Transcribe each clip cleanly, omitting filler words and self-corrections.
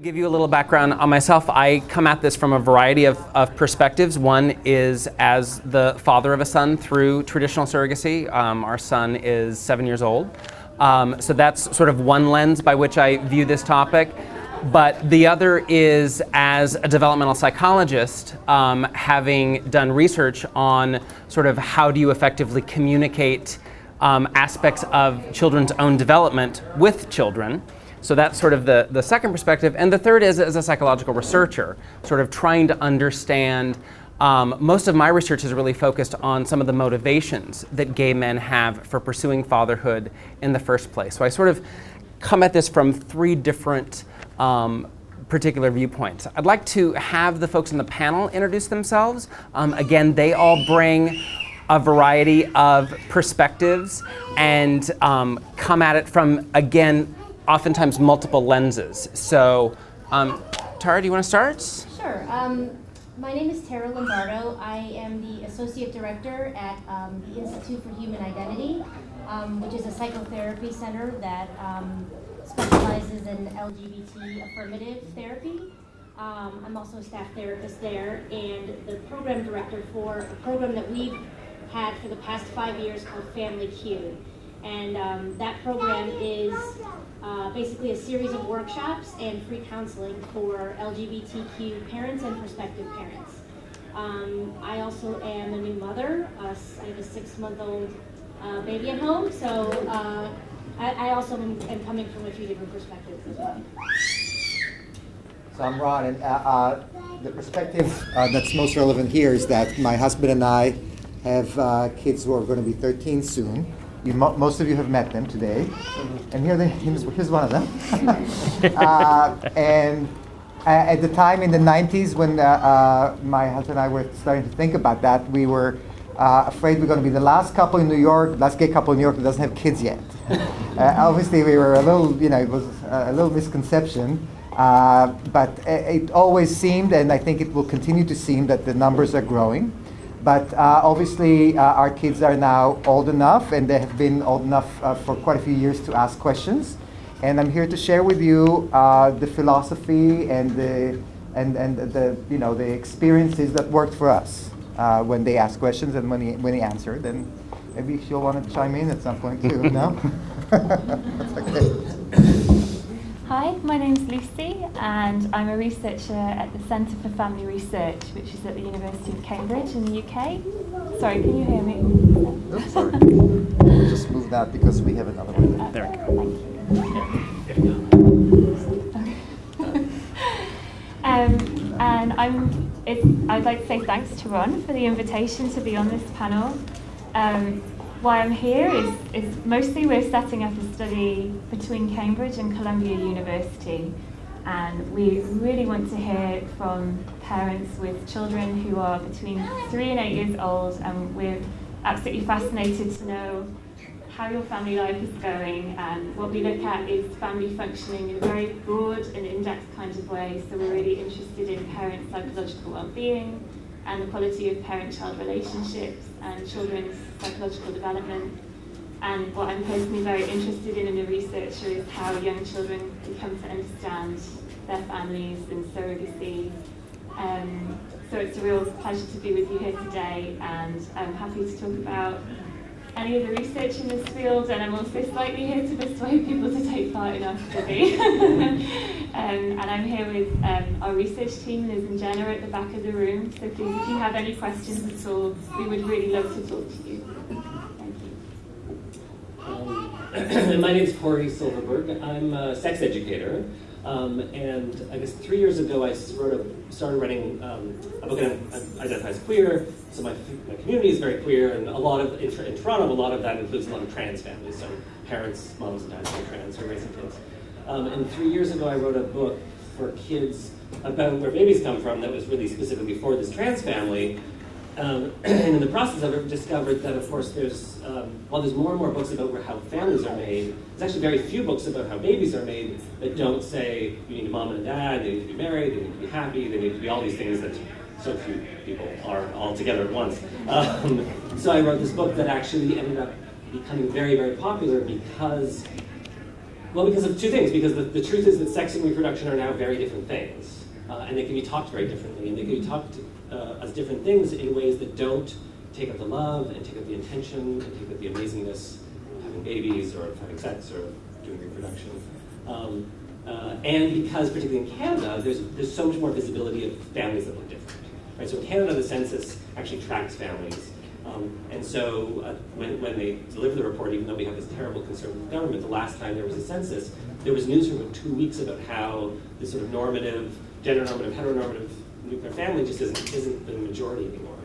give you a little background on myself, I come at this from a variety of perspectives. One is as the father of a son through traditional surrogacy. Our son is 7 years old. So that's sort of one lens by which I view this topic. But the other is as a developmental psychologist, having done research on sort of how do you effectively communicate aspects of children's own development with children. So that's sort of the second perspective. And the third is as a psychological researcher, sort of trying to understand, most of my research is really focused on some of the motivations that gay men have for pursuing fatherhood in the first place. So I sort of come at this from three different particular viewpoints. I'd like to have the folks in the panel introduce themselves. Again, they all bring a variety of perspectives and come at it from, again, oftentimes multiple lenses. So, Tara, do you want to start? Sure. My name is Tara Lombardo. I am the Associate Director at the Institute for Human Identity, which is a psychotherapy center that specializes in LGBT affirmative therapy. I'm also a staff therapist there and the program director for a program that we've had for the past 5 years called Family Q. And that program is basically a series of workshops and free counseling for LGBTQ parents and prospective parents. I also am a new mother. I have a 6-month-old baby at home, so I also am coming from a few different perspectives as well. So I'm Ron, and the perspective that's most relevant here is that my husband and I have kids who are going to be 13 soon. Most of you have met them today, and here's one of them. And at the time in the 90s when my husband and I were starting to think about that, we were afraid we're going to be the last gay couple in New York that doesn't have kids yet. Obviously, we were a little, it was a little misconception, but it always seemed, and I think it will continue to seem, that the numbers are growing. But obviously, our kids are now old enough, and they have been old enough for quite a few years to ask questions. And I'm here to share with you the philosophy and the experiences that worked for us when they asked questions and when he answered. And maybe she'll want to chime in at some point too. No? That's okay. Hi, my name's Lucy, and I'm a researcher at the Centre for Family Research, which is at the University of Cambridge in the UK. Sorry, can you hear me? Oops, sorry. We'll just move that because we have another one. There we go. Thank you. And I'd like to say thanks to Ron for the invitation to be on this panel. Why I'm here is mostly we're setting up a study between Cambridge and Columbia University, and we really want to hear from parents with children who are between 3 and 8 years old, and we're absolutely fascinated to know how your family life is going. And what we look at is family functioning in a very broad and in-depth kind of way, so we're really interested in parents' psychological well-being and the quality of parent-child relationships and children's psychological development. And what I'm personally very interested in a researcher is how young children can come to understand their families and surrogacy. So it's a real pleasure to be with you here today, and I'm happy to talk about any of the research in this field, and I'm also slightly here to persuade people to take part in our study. And I'm here with our research team, Liz and Jenna, at the back of the room, so please, if you have any questions at all, we would really love to talk to you. Thank you. My name is Corey Silverberg. I'm a sex educator, and I guess 3 years ago I started writing a book that identifies queer. So my community is very queer, and a lot of in Toronto, a lot of that includes a lot of trans families, so parents, moms, and dads who are trans who are raising kids. And 3 years ago, I wrote a book for kids about where babies come from that was really specifically for this trans family. And in the process of it, discovered that, of course, while there's more and more books about how families are made, there's actually very few books about how babies are made that don't say you need a mom and a dad, they need to be married, they need to be happy, they need to be all these things that so few people are all together at once. So I wrote this book that actually ended up becoming very, very popular because Well, because of two things. Because the truth is that sex and reproduction are now very different things. And they can be talked very differently. And they can be talked as different things in ways that don't take up the love and take up the intention and take up the amazingness of having babies or of having sex or doing reproduction. And because, particularly in Canada, there's so much more visibility of families that look different. Right? So in Canada, the census actually tracks families. And so when they deliver the report, even though we have this terrible conservative government, the last time there was a census, there was news for about 2 weeks about how this sort of normative, gender normative, heteronormative nuclear family just isn't the majority anymore.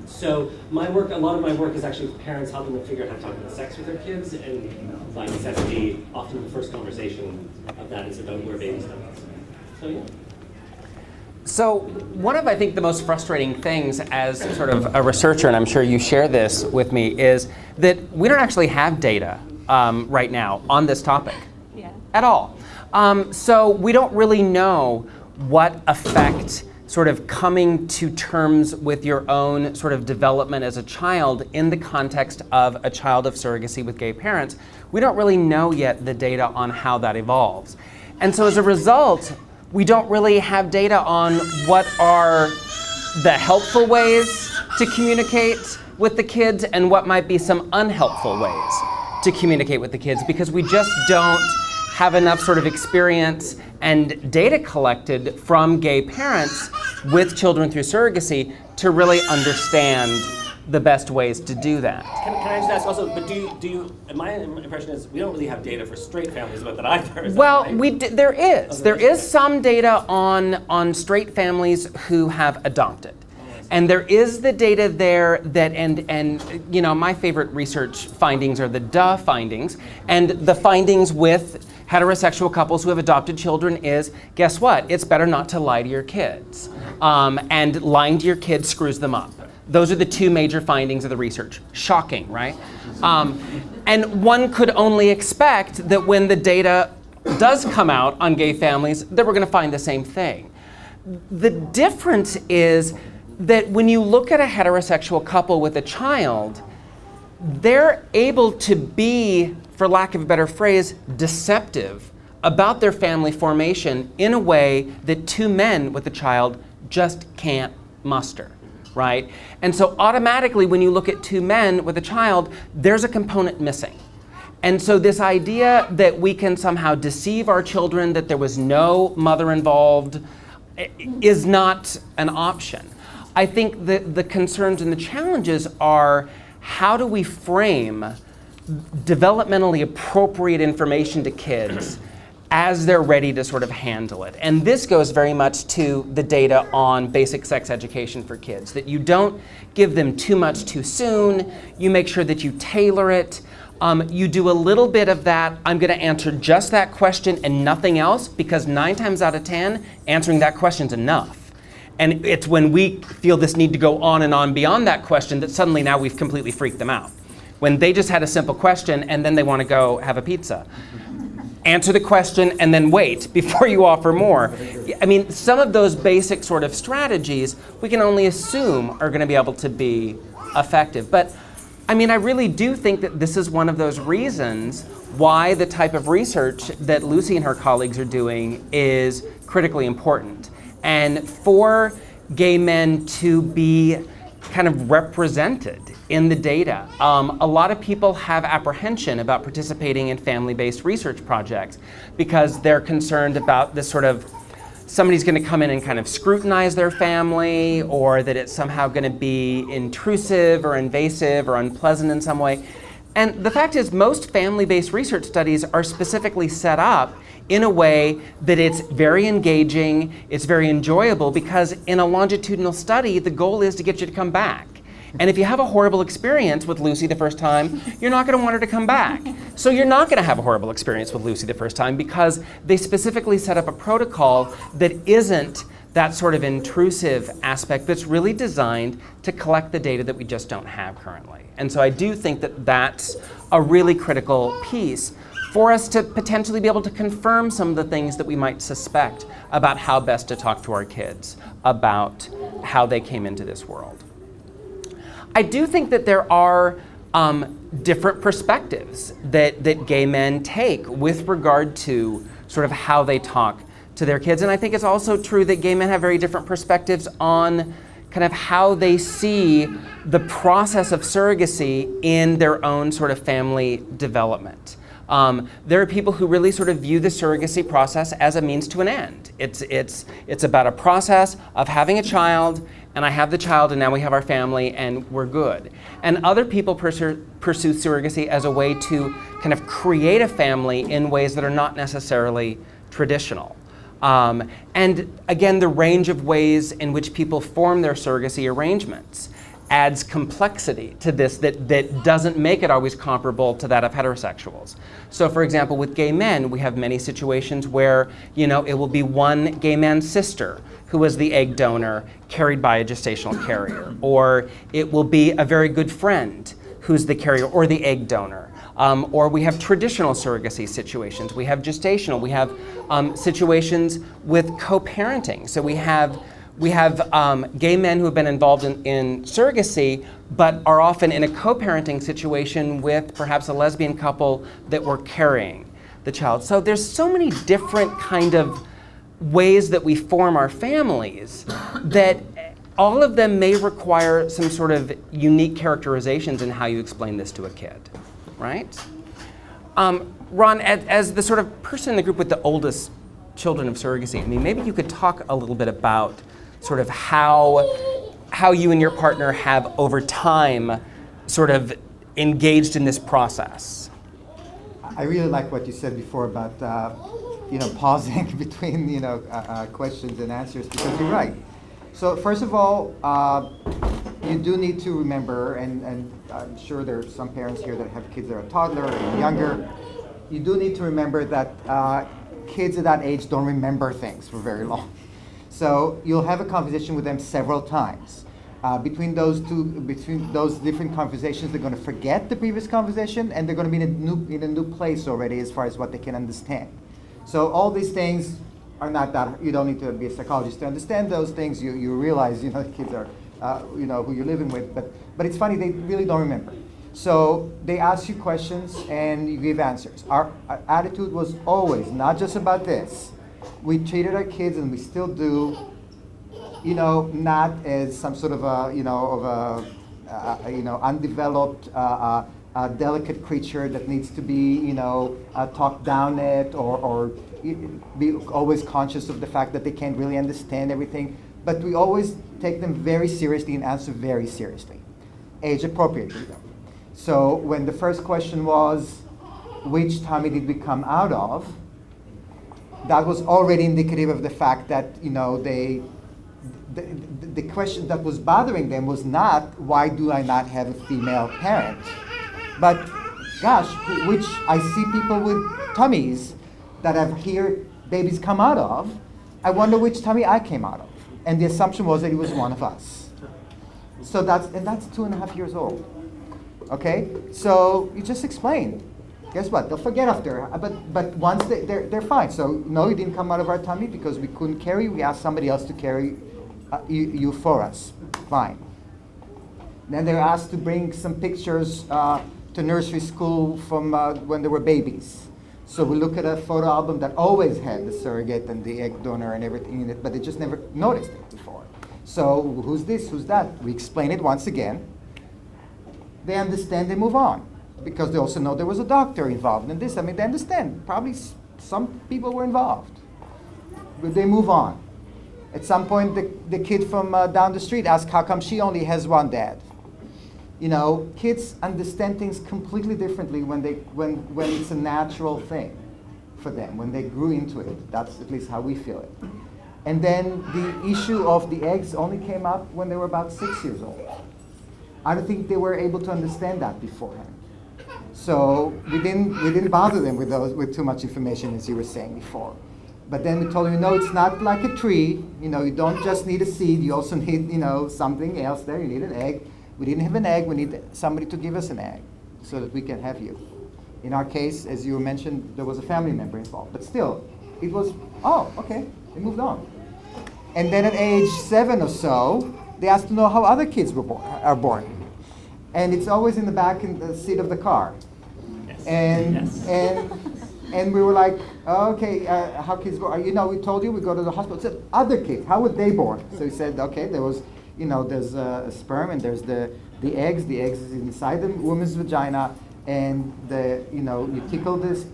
So my work, a lot of my work is actually with parents helping them figure out how to talk about sex with their kids, and by necessity, often the first conversation of that is about where babies come from. So yeah. So one of, I think, the most frustrating things as sort of a researcher, and I'm sure you share this with me, is that we don't actually have data right now on this topic at all. So we don't really know what effect sort of coming to terms with your own sort of development as a child in the context of a child of surrogacy with gay parents, we don't really know yet the data on how that evolves. And so as a result, we don't really have data on what are the helpful ways to communicate with the kids and what might be some unhelpful ways to communicate with the kids, because we just don't have enough sort of experience and data collected from gay parents with children through surrogacy to really understand the best ways to do that. Can I just ask also, but do you, my impression is we don't really have data for straight families about that either. Well, right? There is some data on straight families who have adopted. And there is the data there that, and you know, my favorite research findings are the DUH findings. And the findings with heterosexual couples who have adopted children is, guess what? It's better not to lie to your kids. And lying to your kids screws them up. Those are the two major findings of the research. Shocking, right? And one could only expect that when the data does come out on gay families, that we're going to find the same thing. The difference is that when you look at a heterosexual couple with a child, they're able to be, for lack of a better phrase, deceptive about their family formation in a way that two men with a child just can't muster. Right? And so automatically when you look at two men with a child, there's a component missing. And so this idea that we can somehow deceive our children, that there was no mother involved, is not an option. I think that the concerns and the challenges are, how do we frame developmentally appropriate information to kids as they're ready to sort of handle it. And this goes very much to the data on basic sex education for kids, that you don't give them too much too soon, you make sure that you tailor it, you do a little bit of that, I'm gonna answer just that question and nothing else, because 9 times out of 10, answering that question's enough. And it's when we feel this need to go on and on beyond that question that suddenly now we've completely freaked them out. When they just had a simple question and then they wanna go have a pizza. Answer the question and then wait before you offer more. I mean, some of those basic sort of strategies we can only assume are going to be able to be effective. But I mean, I really do think that this is one of those reasons why the type of research that Lucy and her colleagues are doing is critically important. And for gay men to be kind of represented in the data. A lot of people have apprehension about participating in family-based research projects because they're concerned about this sort of, somebody's going to come in and kind of scrutinize their family, or that it's somehow going to be intrusive or invasive or unpleasant in some way. And the fact is, most family-based research studies are specifically set up in a way that it's very engaging, it's very enjoyable, because in a longitudinal study, the goal is to get you to come back. And if you have a horrible experience with Lucy the first time, you're not going to want her to come back. So you're not going to have a horrible experience with Lucy the first time, because they specifically set up a protocol that isn't that sort of intrusive aspect, that's really designed to collect the data that we just don't have currently. And so I do think that that's a really critical piece for us to potentially be able to confirm some of the things that we might suspect about how best to talk to our kids about how they came into this world. I do think that there are different perspectives that gay men take with regard to sort of how they talk to their kids. And I think it's also true that gay men have very different perspectives on kind of how they see the process of surrogacy in their own sort of family development. There are people who really sort of view the surrogacy process as a means to an end. It's about a process of having a child, and I have the child, and now we have our family, and we're good. And other people pursue surrogacy as a way to kind of create a family in ways that are not necessarily traditional. And again, the range of ways in which people form their surrogacy arrangements adds complexity to this that doesn't make it always comparable to that of heterosexuals. So for example, with gay men, we have many situations where, you know, it will be one gay man's sister who was the egg donor carried by a gestational carrier, or it will be a very good friend who's the carrier or the egg donor. Or we have traditional surrogacy situations. We have gestational. We have situations with co-parenting. So we have gay men who have been involved in surrogacy, but are often in a co-parenting situation with perhaps a lesbian couple that were carrying the child. So there's so many different kind of ways that we form our families that all of them may require some sort of unique characterizations in how you explain this to a kid, right? Ron, as the sort of person in the group with the oldest children of surrogacy, I mean, maybe you could talk a little bit about sort of how you and your partner have over time sort of engaged in this process. I really like what you said before about you know, pausing between, you know, questions and answers, because you're right. So first of all, you do need to remember, and I'm sure there are some parents here that have kids that are toddler and younger. You do need to remember that kids at that age don't remember things for very long. So you'll have a conversation with them several times. Between those different conversations, they're going to forget the previous conversation, and they're going to be in a new place already as far as what they can understand. So all these things are not that, you don't need to be a psychologist to understand those things. You realize, you know, the kids are, you know, who you're living with, but it's funny, they really don't remember. So they ask you questions and you give answers. Our attitude was always not just about this. We treated our kids, and we still do, you know, not as some sort of a, you know, undeveloped, delicate creature that needs to be, you know, talked down at, or be always conscious of the fact that they can't really understand everything. But we always take them very seriously and answer very seriously, age appropriately though. So when the first question was, which tummy did we come out of? That was already indicative of the fact that, you know, the question that was bothering them was not, why do I not have a female parent? But gosh, which I see people with tummies that have here babies come out of. I wonder which tummy I came out of. And the assumption was that it was one of us. So that's 2.5 years old. Okay? So you just explain. Guess what? They'll forget after. But once they're fine. So no, you didn't come out of our tummy because we couldn't carry. We asked somebody else to carry you for us. Fine. Then they're asked to bring some pictures to nursery school from when they were babies. So we look at a photo album that always had the surrogate and the egg donor and everything in it, but they just never noticed it before. So who's this, who's that? We explain it once again. They understand, they move on. Because they also know there was a doctor involved in this. I mean, they understand. Probably some people were involved. But they move on. At some point, the kid from down the street asks, how come she only has one dad? You know, kids understand things completely differently when it's a natural thing for them, when they grew into it. That's at least how we feel it. And then the issue of the eggs only came up when they were about 6 years old. I don't think they were able to understand that beforehand. So we didn't bother them with too much information, as you were saying before. But then we told them, no, it's not like a tree. You know, you don't just need a seed. You also need, you know, something else there. You need an egg. We didn't have an egg. We need somebody to give us an egg so that we can have you. In our case, as you mentioned, there was a family member involved. But still, it was, oh, okay, they moved on. And then at age 7 or so, they asked to know how other kids are born. and it's always in the back in the seat of the car. Yes. And Yes. and we were like, okay, how kids born? You know, we told you we go to the hospital. Said other kids, how were they born? So he said, okay, there was, you know, there's a sperm and there's the eggs. The eggs is inside the woman's vagina, and you know, you tickle this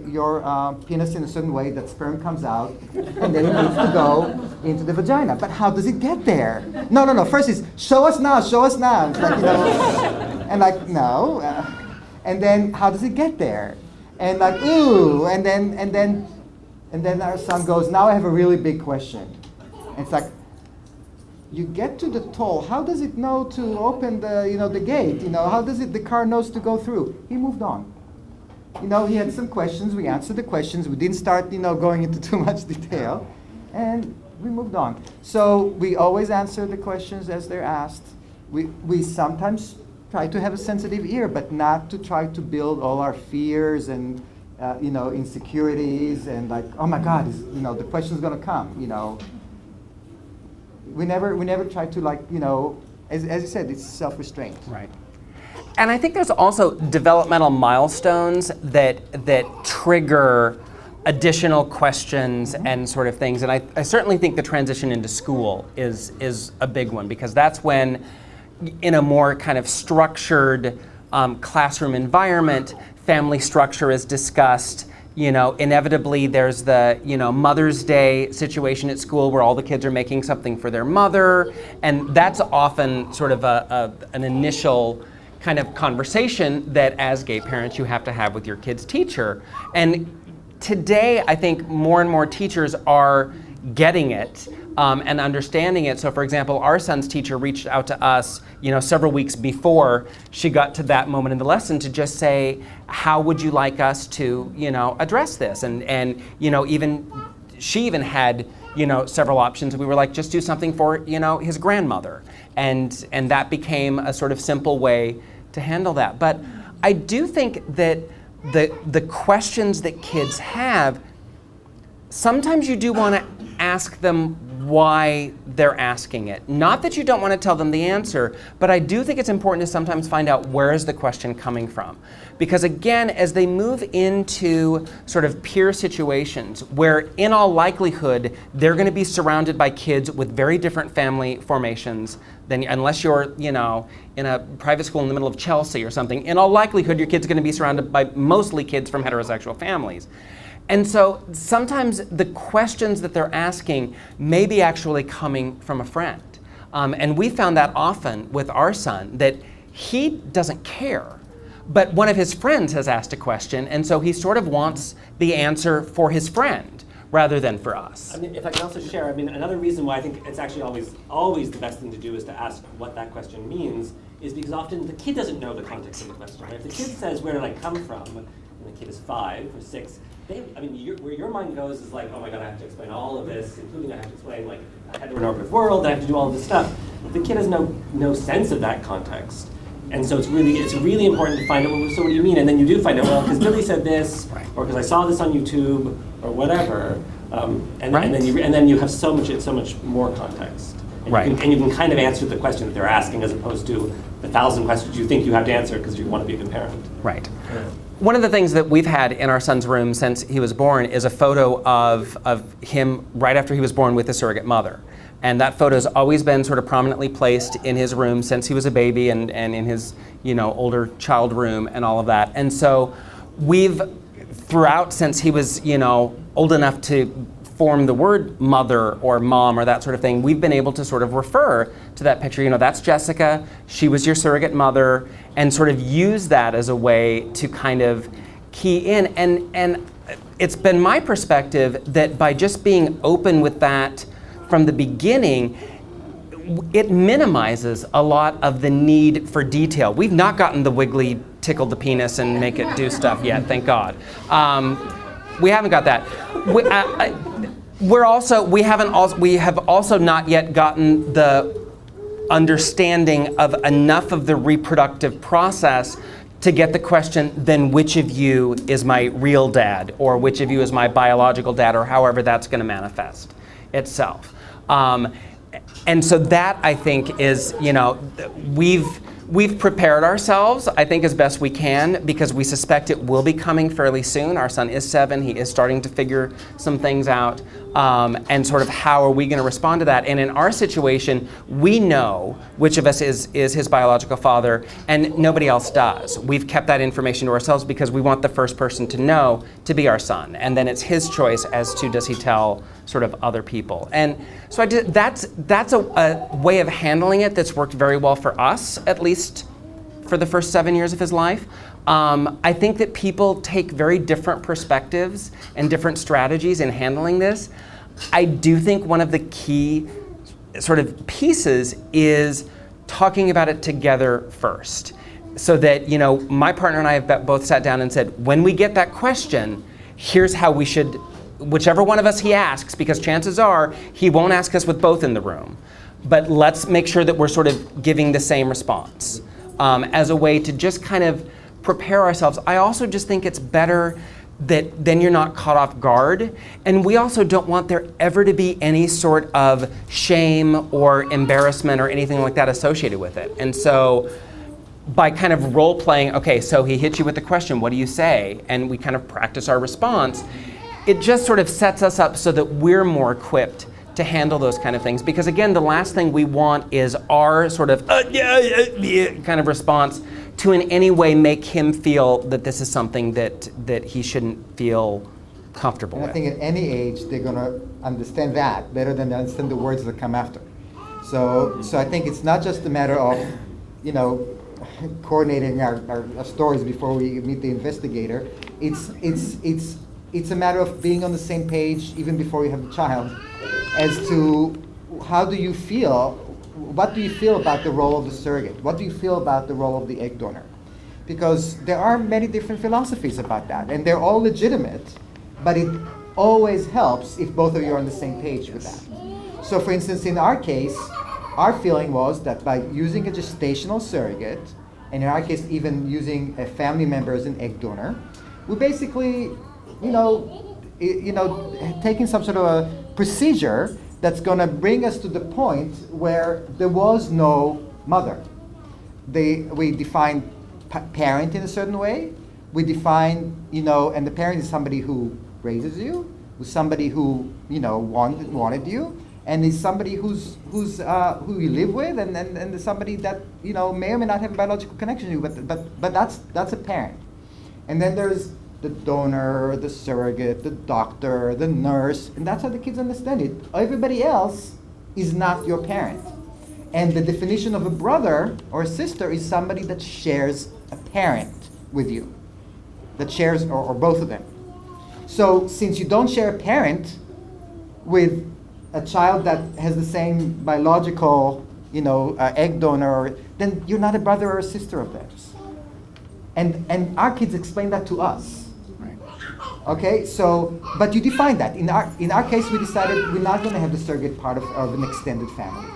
your penis in a certain way, that sperm comes out, and then it needs to go into the vagina. But how does it get there? No. First is show us now. It's like, you know, and like no, and then how does it get there? And like ooh, and then our son goes, now I have a really big question. And it's like, you get to the toll, how does it know to open the, you know, the gate? You know, how does the car knows to go through? He moved on. You know, he had some questions, we answered the questions, we didn't start, you know, going into too much detail, and we moved on. So we always answer the questions as they're asked. We sometimes try to have a sensitive ear, but not to try to build all our fears and, you know, insecurities and like, oh my God, you know, the question's gonna come, you know. We never try to, like, you know, as you said, it's self-restraint. Right. And I think there's also developmental milestones that trigger additional questions and sort of things. And I certainly think the transition into school is a big one, because that's when, in a more kind of structured classroom environment, family structure is discussed. You know, inevitably there's the, you know, Mother's Day situation at school where all the kids are making something for their mother, and that's often sort of an initial kind of conversation that as gay parents you have to have with your kid's teacher. And today I think more and more teachers are getting it and understanding it. So for example, our son's teacher reached out to us, you know, several weeks before she got to that moment in the lesson to just say, how would you like us to, you know, address this? And you know, she even had, you know, several options. We were like, just do something for, you know, his grandmother. And that became a sort of simple way to handle that. But I do think that the questions that kids have, sometimes you do want to ask them why they're asking it. Not that you don't want to tell them the answer, but I do think it's important to sometimes find out where is the question coming from. Because again, as they move into sort of peer situations where in all likelihood they're going to be surrounded by kids with very different family formations than, unless you're, you know, in a private school in the middle of Chelsea or something, in all likelihood your kid's going to be surrounded by mostly kids from heterosexual families. And so sometimes the questions that they're asking may be actually coming from a friend. And we found that often with our son, that he doesn't care. But one of his friends has asked a question, and so he sort of wants the answer for his friend rather than for us. I mean, if I can also share, I mean, another reason why I think it's actually always the best thing to do is to ask what that question means, is because often the kid doesn't know the context of the question. Right? If the kid says, where did I come from, and the kid is 5 or 6, where your mind goes is like, oh my God, I have to explain all of this, including I have to explain like a heteronormative world, I have to do all of this stuff. The kid has no sense of that context. And so it's really important to find out, well, so what do you mean? And then you do find out, well, because Billy said this, right, or because I saw this on YouTube, or whatever. And then you have so much more context. And right. You can kind of answer the question that they're asking, as opposed to the 1,000 questions you think you have to answer because you want to be a good parent. Right. Yeah. One of the things that we've had in our son's room since he was born is a photo of him right after he was born with a surrogate mother. And that photo has always been sort of prominently placed in his room since he was a baby, and in his, you know, older child room and all of that. And so we've, throughout, since he was, you know, old enough to form the word mother or mom or that sort of thing, we've been able to sort of refer to that picture. You know, that's Jessica, she was your surrogate mother, and sort of use that as a way to kind of key in. And it's been my perspective that by just being open with that from the beginning, it minimizes a lot of the need for detail. We've not gotten the wiggly, tickle the penis and make it do stuff yet, thank God. We haven't got that. We have also not yet gotten the understanding of enough of the reproductive process to get the question, then which of you is my real dad, or which of you is my biological dad, or however that's going to manifest itself. And so that, I think, is, you know, we've prepared ourselves, I think, as best we can, because we suspect it will be coming fairly soon. Our son is 7. He is starting to figure some things out. And sort of how are we going to respond to that? And in our situation, we know which of us is his biological father, and nobody else does. We've kept that information to ourselves because we want the first person to know to be our son. And then it's his choice as to does he tell sort of other people. And so that's a way of handling it that's worked very well for us, at least for the first 7 years of his life. I think that people take very different perspectives and different strategies in handling this. I do think one of the key sort of pieces is talking about it together first. So that, you know, my partner and I have both sat down and said, when we get that question, here's how we should, whichever one of us he asks, because chances are he won't ask us with both in the room. But let's make sure that we're sort of giving the same response as a way to just kind of prepare ourselves. I also just think it's better that then you're not caught off guard. And we also don't want there ever to be any sort of shame or embarrassment or anything like that associated with it. And so by kind of role playing, okay, so he hits you with the question, what do you say? And we kind of practice our response. It just sort of sets us up so that we're more equipped to handle those kind of things. Because again, the last thing we want is our sort of kind of response to in any way make him feel that this is something that he shouldn't feel comfortable with. I think at any age they're going to understand that better than they understand the words that come after. So I think it's not just a matter of, you know, coordinating our stories before we meet the investigator. It's a matter of being on the same page even before you have the child, as to how do you feel. What do you feel about the role of the surrogate? What do you feel about the role of the egg donor? Because there are many different philosophies about that, and they're all legitimate, but it always helps if both of you are on the same page with that. So for instance, in our case, our feeling was that by using a gestational surrogate, and in our case even using a family member as an egg donor, we basically, taking some sort of a procedure that's going to bring us to the point where there was no mother. We define parent in a certain way. We define, and the parent is somebody who raises you, who's somebody who, wanted you, and is somebody who you live with, and somebody that, may or may not have a biological connection to you, but that's a parent. And then there's the donor, the surrogate, the doctor, the nurse, and that's how the kids understand it. Everybody else is not your parent. And the definition of a brother or a sister is somebody that shares a parent with you, that shares, or both of them. So since you don't share a parent with a child that has the same biological, egg donor, then you're not a brother or a sister of theirs. And our kids explain that to us. Okay, so, but you define that. In our case, we decided we're not going to have the surrogate part of an extended family.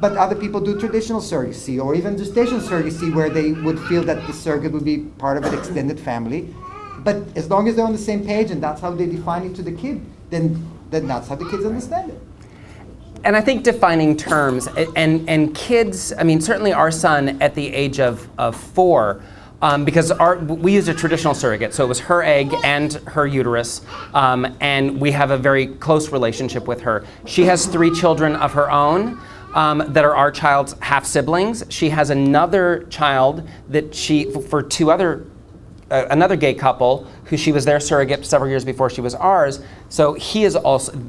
But other people do traditional surrogacy, or even gestational surrogacy, where they would feel that the surrogate would be part of an extended family. But as long as they're on the same page, and that's how they define it to the kid, then that's how the kids understand it. And I think defining terms, and kids, I mean, certainly our son at the age of 4, because we used a traditional surrogate, so it was her egg and her uterus, and we have a very close relationship with her. She has 3 children of her own that are our child's half-siblings. She has another child that for 2 other, another gay couple who she was their surrogate several years before she was ours. So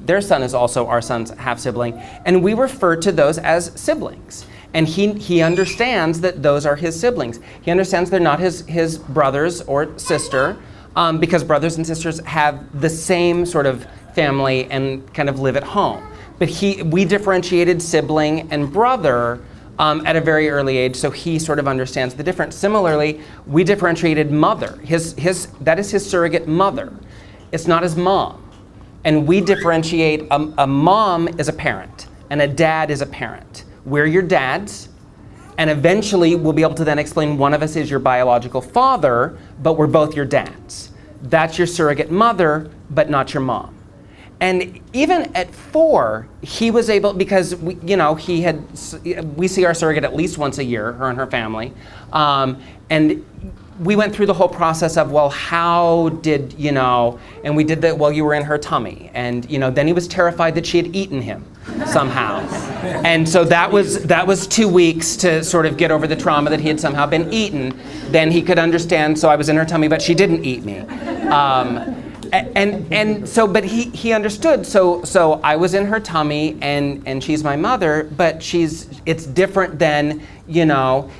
their son is also our son's half-sibling, and we refer to those as siblings. And he understands that those are his siblings. He understands they're not his brothers or sister, because brothers and sisters have the same sort of family and kind of live at home. But we differentiated sibling and brother at a very early age, so he sort of understands the difference. Similarly, we differentiated mother. That is his surrogate mother. It's not his mom. And we differentiate a mom is a parent, and a dad is a parent. We're your dads, and eventually we'll be able to then explain one of us is your biological father, but we're both your dads. That's your surrogate mother, but not your mom. And even at 4, he was able, because we see our surrogate at least once a year, her and her family, and we went through the whole process of, well, how did, and we did that while you were in her tummy, and then he was terrified that she had eaten him somehow, and so that was 2 weeks to sort of get over the trauma that he had somehow been eaten. Then he could understand, so I was in her tummy, but she didn't eat me. But he understood. So I was in her tummy, and she's my mother, but it's different than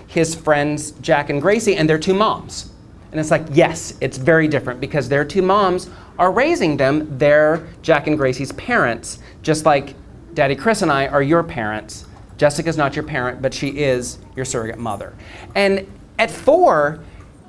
his friends Jack and Gracie, and they're 2 moms. And it's like, yes, it's very different because their 2 moms are raising them. They're Jack and Gracie's parents, just like Daddy Chris and I are your parents. Jessica's not your parent, but she is your surrogate mother. And at 4,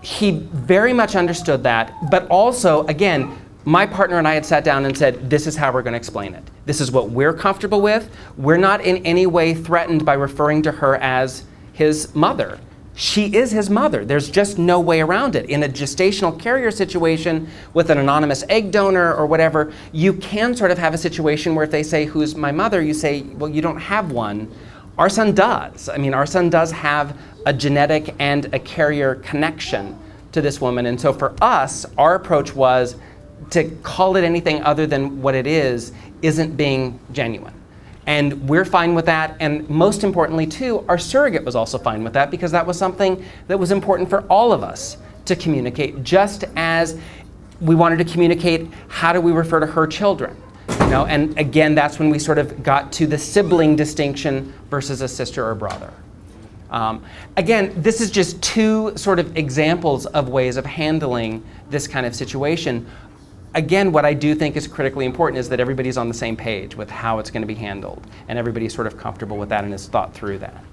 he very much understood that, but also, again, my partner and I had sat down and said, this is how we're going to explain it. This is what we're comfortable with. We're not in any way threatened by referring to her as his mother. She is his mother. There's just no way around it. In a gestational carrier situation with an anonymous egg donor or whatever, you can sort of have a situation where if they say, who's my mother, you say, well, you don't have one. Our son does. I mean, our son does have a genetic and a carrier connection to this woman. And so for us, our approach was to call it anything other than what it isn't being genuine. And we're fine with that, and most importantly too, our surrogate was also fine with that because that was something that was important for all of us to communicate, just as we wanted to communicate how do we refer to her children. And again, that's when we sort of got to the sibling distinction versus a sister or brother. Again, this is just 2 sort of examples of ways of handling this kind of situation. Again, what I do think is critically important is that everybody's on the same page with how it's going to be handled, and everybody's sort of comfortable with that and has thought through that.